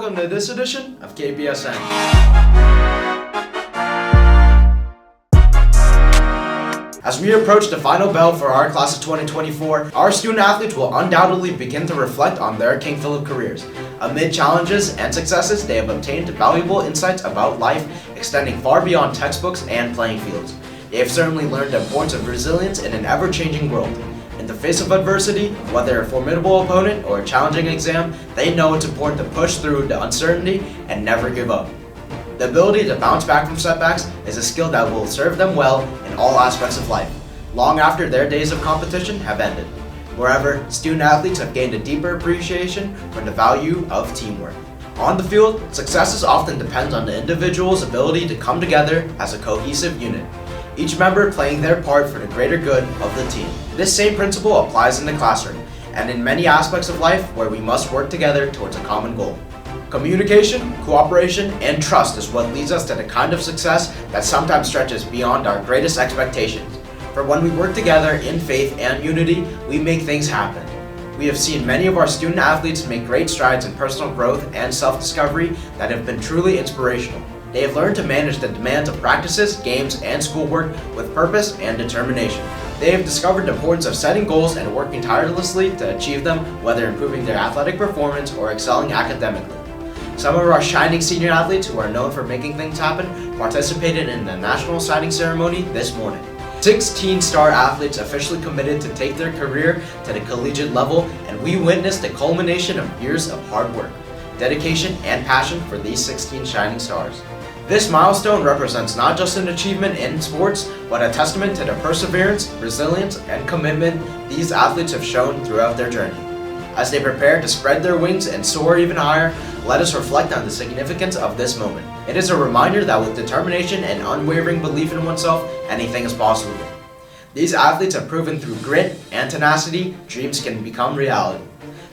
welcome to this edition of Kpsn. As we approach the final bell for our class of 2024, our student athletes will undoubtedly begin to reflect on their King Philip careers. Amid challenges and successes, they have obtained valuable insights about life, extending far beyond textbooks and playing fields. They have certainly learned the importance of resilience in an ever-changing world. In the face of adversity, whether a formidable opponent or a challenging exam, they know it's important to push through the uncertainty and never give up. The ability to bounce back from setbacks is a skill that will serve them well in all aspects of life, long after their days of competition have ended. Moreover, student athletes have gained a deeper appreciation for the value of teamwork. On the field, success often depends on the individual's ability to come together as a cohesive unit, each member playing their part for the greater good of the team. This same principle applies in the classroom, and in many aspects of life where we must work together towards a common goal. Communication, cooperation, and trust is what leads us to the kind of success that sometimes stretches beyond our greatest expectations. For when we work together in faith and unity, we make things happen. We have seen many of our student athletes make great strides in personal growth and self-discovery that have been truly inspirational. They have learned to manage the demands of practices, games, and schoolwork with purpose and determination. They have discovered the importance of setting goals and working tirelessly to achieve them, whether improving their athletic performance or excelling academically. Some of our shining senior athletes who are known for making things happen participated in the national signing ceremony this morning. 16 star athletes officially committed to take their career to the collegiate level, and we witnessed the culmination of years of hard work, dedication, and passion for these 16 shining stars. This milestone represents not just an achievement in sports, but a testament to the perseverance, resilience, and commitment these athletes have shown throughout their journey. As they prepare to spread their wings and soar even higher, let us reflect on the significance of this moment. It is a reminder that with determination and unwavering belief in oneself, anything is possible. These athletes have proven through grit and tenacity, dreams can become reality.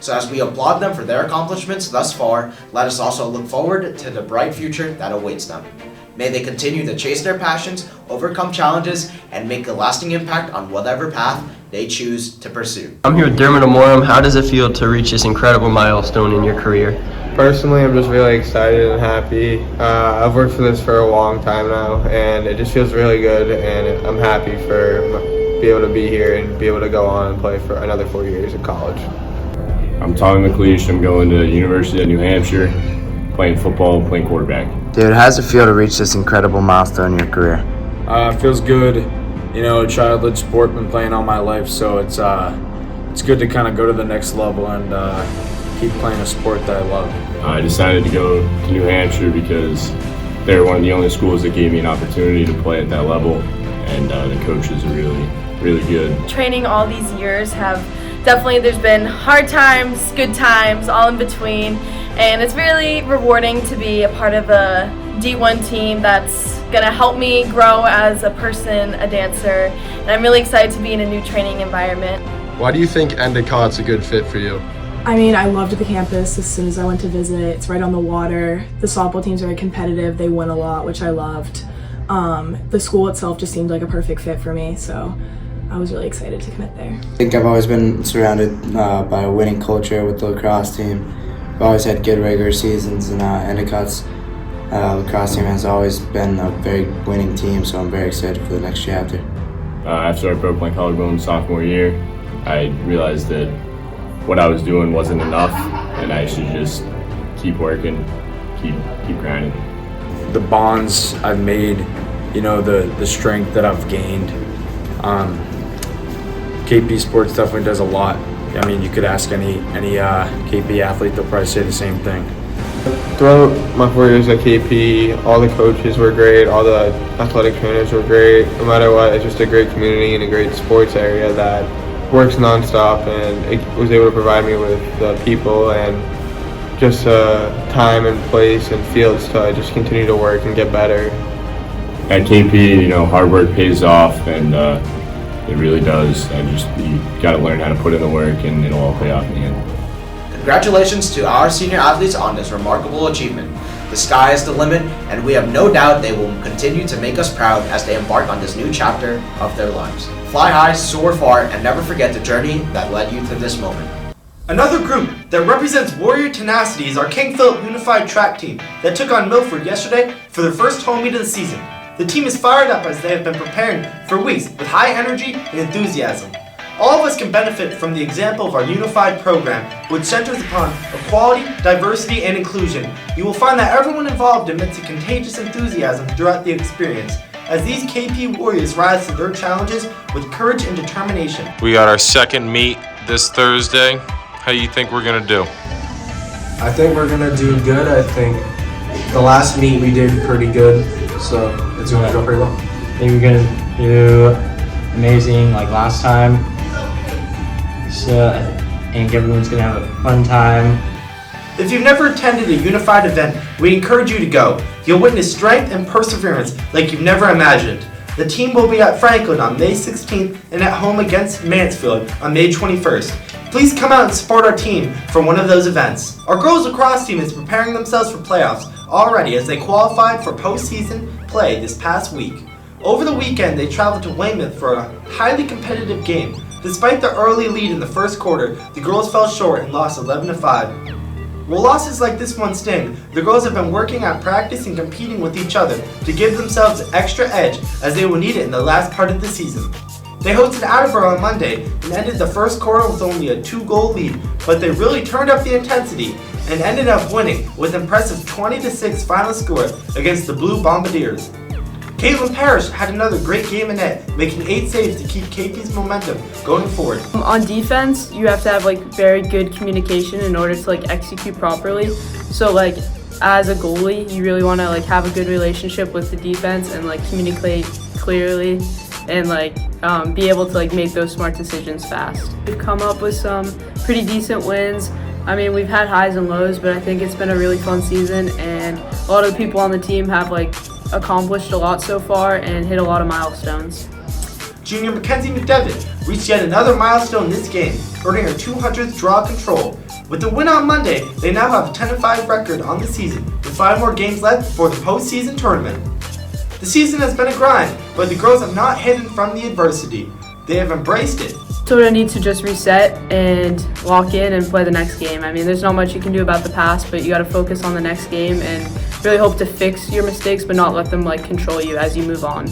So as we applaud them for their accomplishments thus far, let us also look forward to the bright future that awaits them. May they continue to chase their passions, overcome challenges, and make a lasting impact on whatever path they choose to pursue. I'm here with Dermot Amorum. How does it feel to reach this incredible milestone in your career? Personally, I'm just really excited and happy. I've worked for this for a long time now, and it just feels really good, and I'm happy for be able to be here and be able to go on and play for another 4 years in college. I'm Tommy McLeish. I'm going to University of New Hampshire, playing football, playing quarterback. Dude, how does it feel to reach this incredible milestone in your career? It feels good. You know, childhood sport, been playing all my life, so it's good to kind of go to the next level and keep playing a sport that I love. I decided to go to New Hampshire because they're one of the only schools that gave me an opportunity to play at that level, and the coaches are really good. Training all these years there's been hard times, good times, all in between, and it's really rewarding to be a part of a D1 team that's going to help me grow as a person, a dancer, and I'm really excited to be in a new training environment. Why do you think Endicott's a good fit for you? I mean, I loved the campus as soon as I went to visit. It's right on the water. The softball team's very competitive. They win a lot, which I loved. The school itself just seemed like a perfect fit for me, so I was really excited to commit there. I think I've always been surrounded by a winning culture with the lacrosse team. We've always had good regular seasons, and Endicott's lacrosse team has always been a very winning team, so I'm very excited for the next chapter. After I broke my collarbone sophomore year, I realized that what I was doing wasn't enough, and I should just keep working, keep grinding. The bonds I've made, you know, the strength that I've gained. KP Sports definitely does a lot. I mean, you could ask any KP athlete, they'll probably say the same thing. Throughout my 4 years at KP, all the coaches were great, all the athletic trainers were great. No matter what, it's just a great community and a great sports area that works nonstop, and it was able to provide me with the people and just time and place and fields to just continue to work and get better. At KP, you know, hard work pays off, and it really does. You got to learn how to put in the work, and it'll all pay off in the end. Congratulations to our senior athletes on this remarkable achievement. The sky is the limit, and we have no doubt they will continue to make us proud as they embark on this new chapter of their lives. Fly high, soar far, and never forget the journey that led you to this moment. Another group that represents Warrior tenacity is our King Philip Unified Track Team that took on Milford yesterday for their first home meet of the season. The team is fired up as they have been preparing for weeks with high energy and enthusiasm. All of us can benefit from the example of our unified program, which centers upon equality, diversity, and inclusion. You will find that everyone involved emits a contagious enthusiasm throughout the experience, as these KP Warriors rise to their challenges with courage and determination. We got our second meet this Thursday. How do you think we're gonna do? I think we're gonna do good. I think the last meet we did pretty good, so it's gonna go pretty well. I think we're gonna do amazing like last time. So I think everyone's gonna have a fun time. If you've never attended a unified event, we encourage you to go. You'll witness strength and perseverance like you've never imagined. The team will be at Franklin on May 16th and at home against Mansfield on May 21st. Please come out and support our team for one of those events. Our girls lacrosse team is preparing themselves for playoffs already as they qualified for postseason play this past week. Over the weekend, they traveled to Weymouth for a highly competitive game. Despite the early lead in the first quarter, the girls fell short and lost 11-5. While losses like this one sting, the girls have been working at practice and competing with each other to give themselves an extra edge as they will need it in the last part of the season. They hosted Attleboro on Monday and ended the first quarter with only a 2-goal lead, but they really turned up the intensity and ended up winning with impressive 20-6 final score against the Blue Bombardiers. Caitlin Parrish had another great game in net, making 8 saves to keep KP's momentum going forward. On defense, you have to have very good communication in order to execute properly. So as a goalie, you really want to have a good relationship with the defense and communicate clearly and be able to make those smart decisions fast. We've come up with some pretty decent wins. I mean, we've had highs and lows, but I think it's been a really fun season, and a lot of the people on the team have accomplished a lot so far and hit a lot of milestones. Junior Mackenzie McDevitt reached yet another milestone this game, earning her 200th draw control. With the win on Monday, they now have a 10-5 record on the season, with 5 more games left before the postseason tournament. The season has been a grind, but the girls have not hidden from the adversity. They have embraced it. Sort of need to just reset and lock in and play the next game. I mean, there's not much you can do about the past, but you got to focus on the next game and really hope to fix your mistakes, but not let them control you as you move on.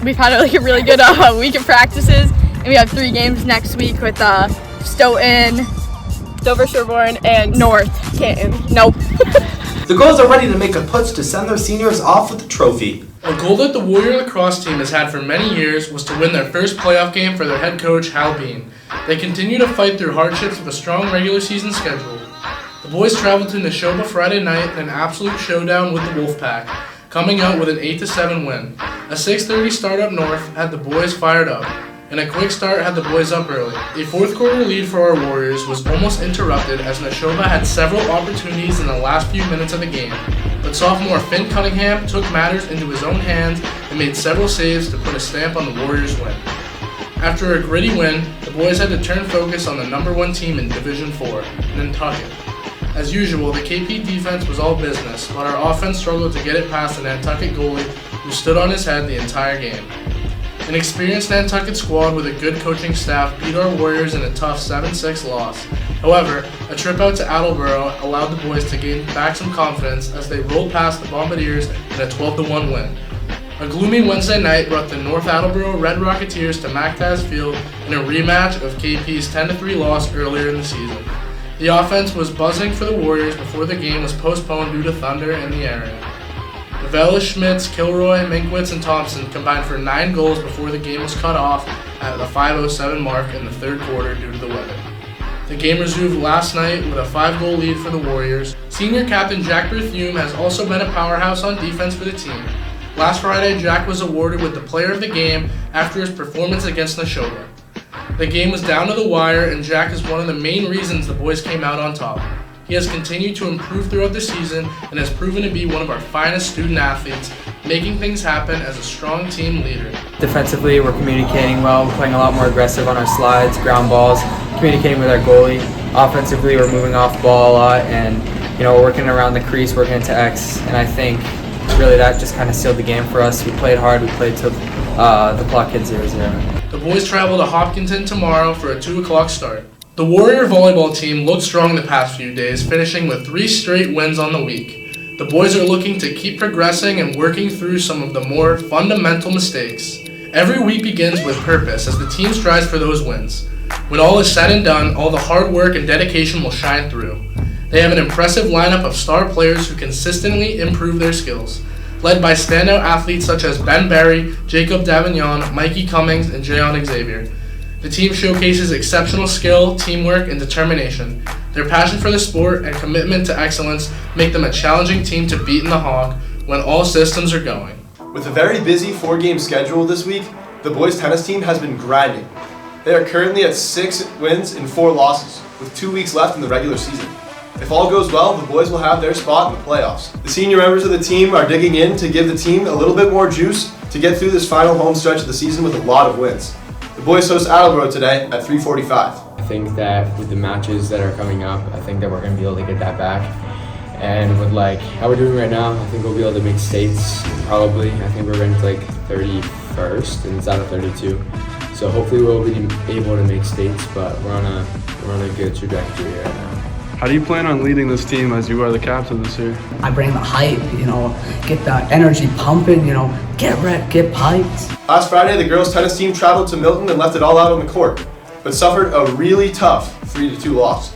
We've had a really good week of practices, and we have 3 games next week with Stoughton, Dover Sherborne, and North Canton. Nope. The girls are ready to make a push to send their seniors off with the trophy. A goal that the Warrior lacrosse team has had for many years was to win their first playoff game for their head coach, Hal Bean. They continue to fight through hardships with a strong regular season schedule. The boys traveled to Neshoba Friday night in an absolute showdown with the Wolfpack, coming out with an 8-7 win. A 6:30 start up north had the boys fired up, and a quick start had the boys up early. A fourth quarter lead for our Warriors was almost interrupted as Neshoba had several opportunities in the last few minutes of the game, but sophomore Finn Cunningham took matters into his own hands and made several saves to put a stamp on the Warriors' win. After a gritty win, the boys had to turn focus on the #1 team in Division 4, Nantucket. As usual, the KP defense was all business, but our offense struggled to get it past the Nantucket goalie, who stood on his head the entire game. An experienced Nantucket squad with a good coaching staff beat our Warriors in a tough 7-6 loss. However, a trip out to Attleboro allowed the boys to gain back some confidence as they rolled past the Bombardiers in a 12-1 win. A gloomy Wednesday night brought the North Attleboro Red Rocketeers to Mactaz Field in a rematch of KP's 10-3 loss earlier in the season. The offense was buzzing for the Warriors before the game was postponed due to thunder in the area. Vela, Schmitz, Kilroy, Minkwitz, and Thompson combined for 9 goals before the game was cut off at the 5:07 mark in the third quarter due to the weather. The game resumed last night with a 5-goal lead for the Warriors. Senior captain Jack Berthume has also been a powerhouse on defense for the team. Last Friday, Jack was awarded with the player of the game after his performance against Neshoba. The game was down to the wire, and Jack is one of the main reasons the boys came out on top. He has continued to improve throughout the season and has proven to be one of our finest student athletes, making things happen as a strong team leader. Defensively, we're communicating well, we're playing a lot more aggressive on our slides, ground balls, communicating with our goalie. Offensively, we're moving off ball a lot, and we're working around the crease, working into X, and I think really that just kind of sealed the game for us. We played hard, we played till the clock hit 0-0. The boys travel to Hopkinton tomorrow for a 2 o'clock start. The Warrior volleyball team looked strong the past few days, finishing with 3 straight wins on the week. The boys are looking to keep progressing and working through some of the more fundamental mistakes. Every week begins with purpose as the team strives for those wins. When all is said and done, all the hard work and dedication will shine through. They have an impressive lineup of star players who consistently improve their skills, led by standout athletes such as Ben Berry, Jacob Davignon, Mikey Cummings, and Jayon Xavier. The team showcases exceptional skill, teamwork, and determination. Their passion for the sport and commitment to excellence make them a challenging team to beat in the Hog when all systems are going. With a very busy 4-game schedule this week, the boys tennis team has been grinding. They are currently at 6 wins and 4 losses, with 2 weeks left in the regular season. If all goes well, the boys will have their spot in the playoffs. The senior members of the team are digging in to give the team a little bit more juice to get through this final home stretch of the season with a lot of wins. The boys host Attleboro today at 3:45. I think that with the matches that are coming up, I think that we're going to be able to get that back. And with how we're doing right now, I think we'll be able to make states probably. I think we're ranked 31st and it's out of 32. So hopefully we'll be able to make states, but we're on a good trajectory right now. How do you plan on leading this team as you are the captain this year? I bring the hype, get the energy pumping, get wrecked, get piped. Last Friday, the girls tennis team traveled to Milton and left it all out on the court, but suffered a really tough 3-2 loss.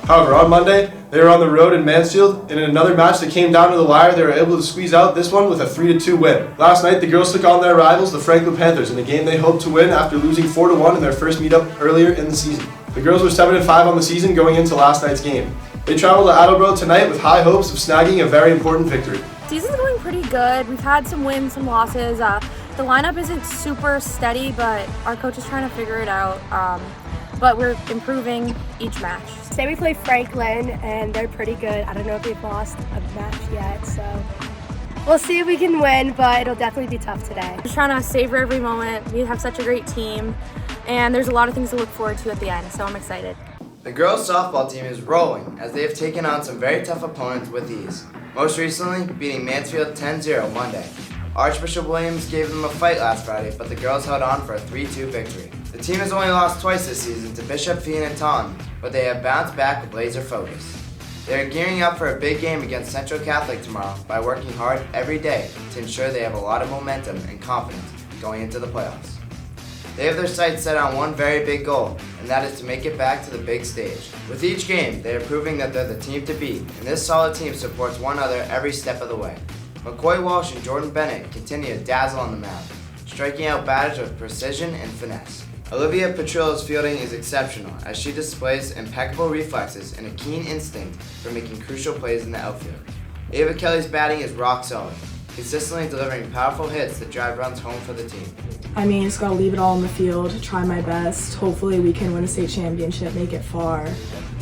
However, on Monday, they were on the road in Mansfield, and in another match that came down to the wire, they were able to squeeze out this one with a 3-2 win. Last night, the girls took on their rivals, the Franklin Panthers, in a game they hoped to win after losing 4-1 in their first meetup earlier in the season. The girls were 7-5 on the season going into last night's game. They travel to Attleboro tonight with high hopes of snagging a very important victory. Season's going pretty good. We've had some wins, some losses. The lineup isn't super steady, but our coach is trying to figure it out. But we're improving each match. Today we play Franklin, and they're pretty good. I don't know if they've lost a match yet, so we'll see if we can win, but it'll definitely be tough today. Just trying to savor every moment. We have such a great team, and there's a lot of things to look forward to at the end, so I'm excited. The girls softball team is rolling as they have taken on some very tough opponents with ease, most recently beating Mansfield 10-0 Monday. Archbishop Williams gave them a fight last Friday, but the girls held on for a 3-2 victory. The team has only lost twice this season to Bishop Fien and Taunton, but they have bounced back with laser focus. They are gearing up for a big game against Central Catholic tomorrow by working hard every day to ensure they have a lot of momentum and confidence going into the playoffs. They have their sights set on one very big goal, and that is to make it back to the big stage. With each game, they are proving that they're the team to beat, and this solid team supports one another every step of the way. McCoy Walsh and Jordan Bennett continue to dazzle on the mound, striking out batters with precision and finesse. Olivia Petrillo's fielding is exceptional as she displays impeccable reflexes and a keen instinct for making crucial plays in the outfield. Ava Kelly's batting is rock solid, consistently delivering powerful hits that drive runs home for the team. Just gotta leave it all on the field, try my best. Hopefully we can win a state championship, make it far.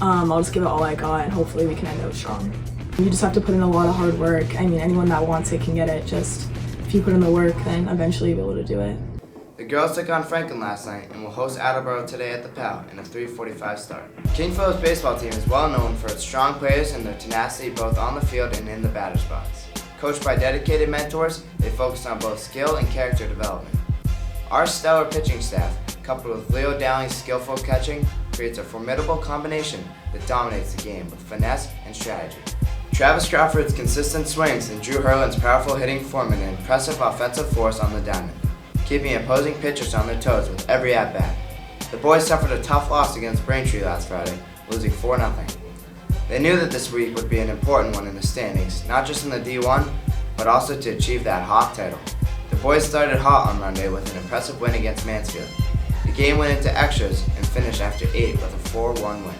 I'll just give it all I got, and hopefully we can end out strong. You just have to put in a lot of hard work. Anyone that wants it can get it. Just if you put in the work, then eventually you'll be able to do it. The girls took on Franklin last night and will host Attleboro today at the PAL in a 3:45 start. King Philip's baseball team is well known for its strong players and their tenacity both on the field and in the batter spots. Coached by dedicated mentors, they focus on both skill and character development. Our stellar pitching staff, coupled with Leo Dowling's skillful catching, creates a formidable combination that dominates the game with finesse and strategy. Travis Crawford's consistent swings and Drew Hurlin's powerful hitting form an impressive offensive force on the diamond, keeping opposing pitchers on their toes with every at-bat. The boys suffered a tough loss against Braintree last Friday, losing 4-0. They knew that this week would be an important one in the standings, not just in the D1, but also to achieve that Hawk title. The boys started hot on Monday with an impressive win against Mansfield. The game went into extras and finished after 8 with a 4-1 win.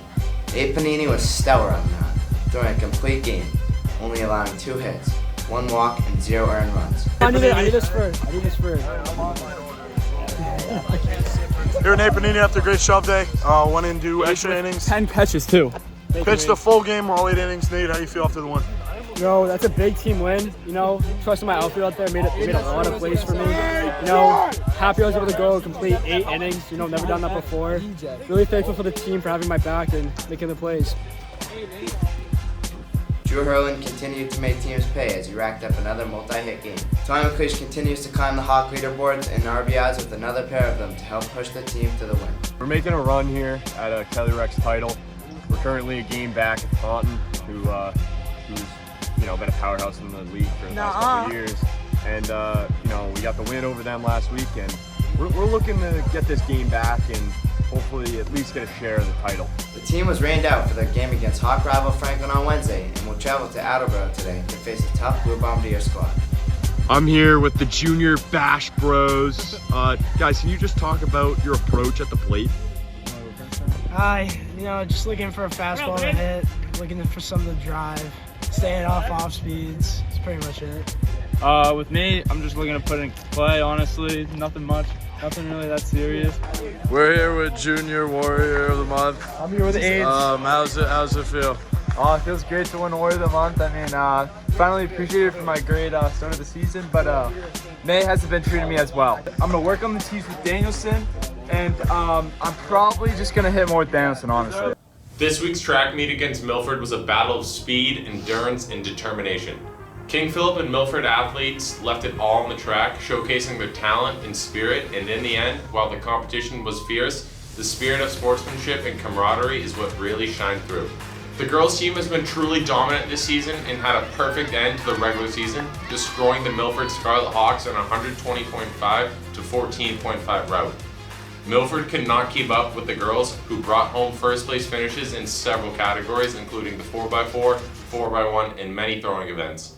Nate Panini was stellar on the mound, throwing a complete game, only allowing 2 hits, 1 walk, and 0 earned runs. I need this first. Here, Nate Panini after a great shove day. Went into extra innings. 10 catches too. Pitched the full game, all 8 innings. Nate, how you feel after the win? That's a big team win. Trusting my outfield out there made a lot of plays for me. Happy I was able to go complete 8 innings. Never done that before. Really thankful for the team for having my back and making the plays. Drew Hurlin continued to make teams pay as he racked up another multi-hit game. Tony McLeish continues to climb the Hawk leaderboards and RBIs with another pair of them to help push the team to the win. We're making a run here at a Kelly Rex title. We're currently a game back at Taunton, who's been a powerhouse in the league for the last couple of years. And we got the win over them last week, and we're looking to get this game back and hopefully at least get a share of the title. The team was rained out for their game against Hawk rival Franklin on Wednesday and will travel to Attleboro today to face a tough Blue Bombardier squad. I'm here with the Junior Bash Bros. Guys, can you just talk about your approach at the plate? Just looking for a fastball to hit, looking for something to drive, staying off speeds. That's pretty much it. With me, I'm just looking to put in play, honestly. Nothing much. Nothing really that serious. We're here with Junior Warrior of the Month. I'm here with AIDS. How's it feel? Oh, it feels great to win Warrior of the Month. I mean, finally appreciated for my great start of the season, but May hasn't been treating me as well. I'm going to work on the tees with Danielson, and I'm probably just going to hit more with Danielson, honestly. This week's track meet against Milford was a battle of speed, endurance, and determination. King Philip and Milford athletes left it all on the track, showcasing their talent and spirit, and in the end, while the competition was fierce, the spirit of sportsmanship and camaraderie is what really shined through. The girls' team has been truly dominant this season and had a perfect end to the regular season, destroying the Milford Scarlet Hawks on a 120.5 to 14.5 route. Milford could not keep up with the girls, who brought home first place finishes in several categories, including the 4x4, 4x1, and many throwing events.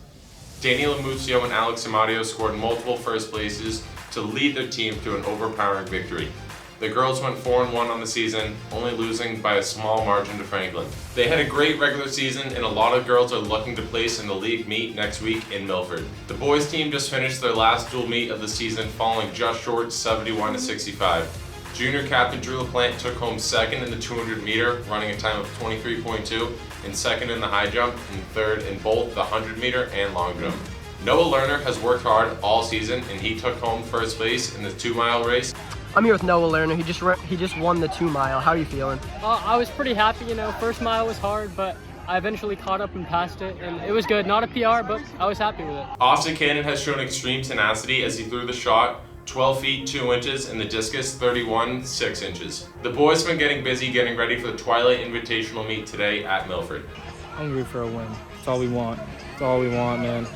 Daniel Amucio and Alex Amadio scored multiple first places to lead their team to an overpowering victory. The girls went 4-1 on the season, only losing by a small margin to Franklin. They had a great regular season, and a lot of girls are looking to place in the league meet next week in Milford. The boys team just finished their last dual meet of the season, falling just short 71-65. Junior captain Drew LaPlante took home second in the 200 meter, running a time of 23.2, and second in the high jump, and third in both the 100 meter and long jump. Noah Lerner has worked hard all season, and he took home first place in the 2-mile race. I'm here with Noah Lerner. He just won the 2-mile. How are you feeling? I was pretty happy. First mile was hard, but I eventually caught up and passed it, and it was good. Not a PR, but I was happy with it. Austin Cannon has shown extreme tenacity as he threw the shot 12 feet 2 inches and the discus 31 6 inches. The boys have been getting busy getting ready for the Twilight Invitational meet today at Milford. Hungry for a win. That's all we want. That's all we want, man.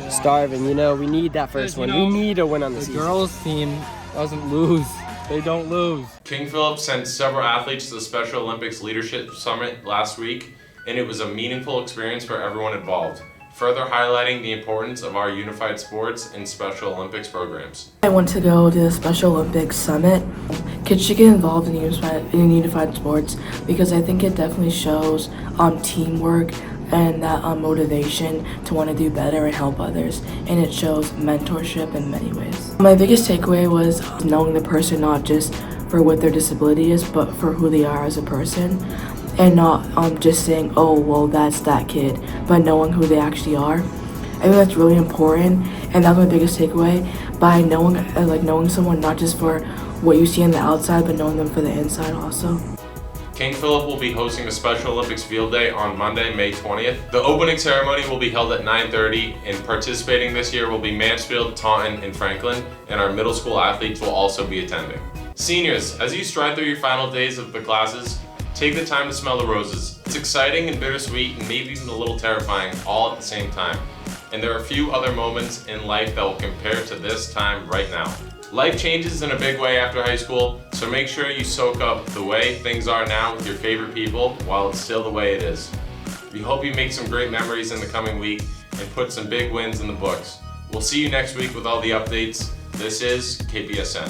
Starving, we need that first win. We need a win on the season. The girls' team doesn't lose. They don't lose. King Philip sent several athletes to the Special Olympics Leadership Summit last week, and it was a meaningful experience for everyone involved, further highlighting the importance of our unified sports and Special Olympics programs. I want to go to the Special Olympics Summit. Kids should get involved in unified sports because I think it definitely shows teamwork and that motivation to want to do better and help others, and it shows mentorship in many ways. My biggest takeaway was knowing the person not just for what their disability is, but for who they are as a person, and not just saying, oh, well, that's that kid, but knowing who they actually are. I think that's really important, and that was my biggest takeaway, by knowing someone not just for what you see on the outside, but knowing them for the inside also. King Philip will be hosting a Special Olympics Field Day on Monday, May 20th. The opening ceremony will be held at 9:30, and participating this year will be Mansfield, Taunton, and Franklin, and our middle school athletes will also be attending. Seniors, as you stride through your final days of the classes, take the time to smell the roses. It's exciting and bittersweet and maybe even a little terrifying all at the same time. And there are few other moments in life that will compare to this time right now. Life changes in a big way after high school, so make sure you soak up the way things are now with your favorite people while it's still the way it is. We hope you make some great memories in the coming week and put some big wins in the books. We'll see you next week with all the updates. This is Kpsn.